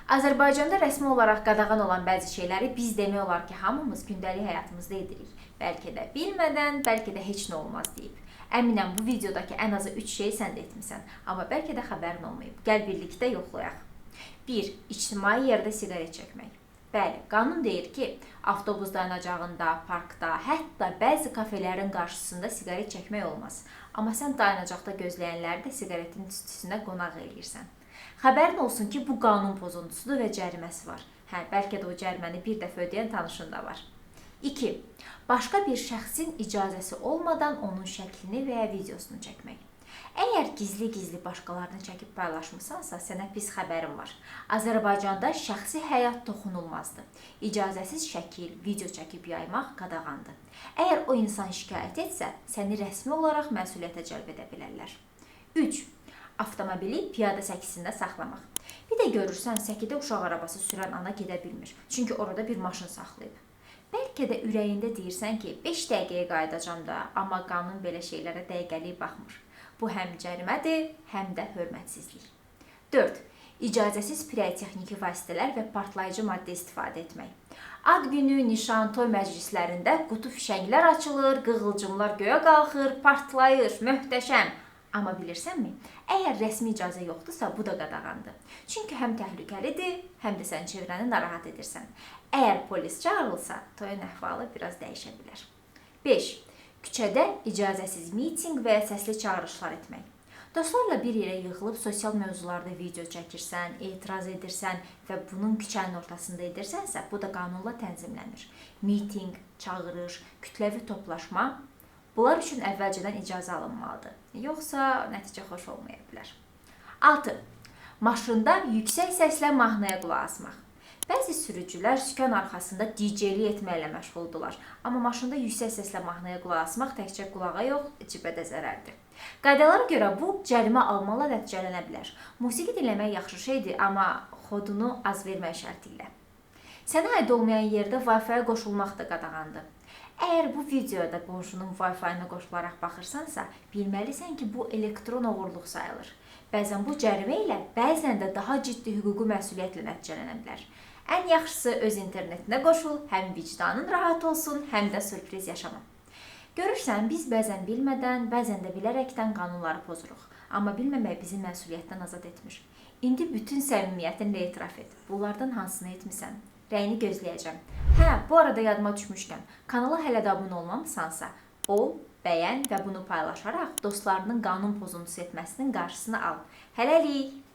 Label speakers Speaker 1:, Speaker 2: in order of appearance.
Speaker 1: Azərbaycanda rəsmi olaraq qadağan olan bəzi şeyləri biz demək olar ki, hamımız gündəlik həyatımızda edirik. Bəlkə də bilmədən, bəlkə də heç nə olmaz deyib. Əminəm bu videodakı ən azı 3 şeyi sən də etmisən, amma bəlkə də xəbərin olmayıb. Gəl birlikdə yoxlayaq. 1. İctimai yerdə siqaret çəkmək. Bəli, qanun deyir ki, avtobus dayanacağında, parkda, hətta bəzi kafelerin qarşısında siqaret çəkmək olmaz. Amma sən dayanacaqda gözləyənləri də siqaretin tüstüsünə qonaq eləyirsən. Xəbərin olsun ki, bu qanun pozuntusudur və cəriməsi var. Bəlkə də o cəriməni bir dəfə ödəyən tanışın da var. 2. Başqa bir şəxsin icazəsi olmadan onun şəklini və ya videosunu çəkmək. Əgər gizli-gizli başqalarını çəkib paylaşmısansa, sənə pis xəbərim var. Azərbaycanda şəxsi həyat toxunulmazdır. İcazəsiz şəkil, video çəkib yaymaq qadağandır. Əgər o insan şikayət etsə, səni rəsmi olaraq məsuliyyətə cəlb edə bilərlər. 3. Avtomobili piyada səkisində saxlamaq. Bir də görürsən, səkidə uşaq arabası sürən ana gedə bilmir. Çünki orada bir maşın saxlayıb. Bəlkə də ürəyində deyirsən ki, 5 dəqiqəyə qayıdacam da, amma qanun belə şeylərə dəqiqəlik baxmır. Bu həm cərimədir, həm də hörmətsizlik. 4. İcazəsiz pirotexniki vasitələr və partlayıcı maddə istifadə etmək. Ad günü, nişan, toy məclislərində qutu fişənglər açılır, qığılcımlar göyə qalxır, partlayır, möhtəşəm. Amma bilirsənmi, əgər rəsmi icazə yoxdursa, bu da qadağandır. Çünki həm təhlükəlidir, həm də sən çevrəni narahat edirsən. Əgər polis çağırılsa, toyun əhvalı biraz dəyişə bilər. 5. Küçədə icazəsiz mitinq və ya səsli çağırışlar etmək. Dostlarla bir yerə yığılıb sosial mövzularda video çəkirsən, etiraz edirsən və bunun küçənin ortasında edirsənsə, bu da qanunla tənzimlənir. Mitinq, çağırış, kütləvi toplaşma, bunlar üçün əvvəlcədən icazə alınmalıdır. Yoxsa nəticə xoş olmaya bilər. 6. Maşında yüksək səslə mahnıya qulaq asmaq. Bəzi sürücülər sükan arxasında DJ-lik etməklə məşğuldular. Amma maşında yüksək səslə mahnıya qulaq asmaq təkcə qulağa yox, cibə də zərərdir. Qaydalara görə bu cərimə almaqla nəticələnə bilər. Musiqi dinləmək yaxşı şeydir, amma xodunu az vermək şərti ilə. Sənə aid olmayan yerdə Wi-Fi-yə qoşulmaq da qadağandır. Əgər bu videoda qonşunun Wi-Fi-nə qoşularaq baxırsansa, bilməlisən ki, bu elektron oğurluq sayılır. Bəzən bu cərimə ilə, bəzən də daha ciddi hüquqi məsuliyyətlə nəticələnə bilər. Ən yaxşısı öz internetinə qoşul, həm vicdanın rahat olsun, həm də sürpriz yaşama. Görürsən, biz bəzən bilmədən, bəzən də bilərəkdən qanunları pozuruq. Amma bilməmək bizi məsuliyyətdən azad etmir. İndi bütün səmimiyyətinlə etiraf et. Bunlardan hansını etmisən? Rəyini gözləyəcəm. Bu arada yadıma düşmüşkən, kanala hələ də abunə olmamısansa, ol, bəyən və bunu paylaşaraq dostlarının qanun pozuntusu etməsinin qarşısını al. Hələlik!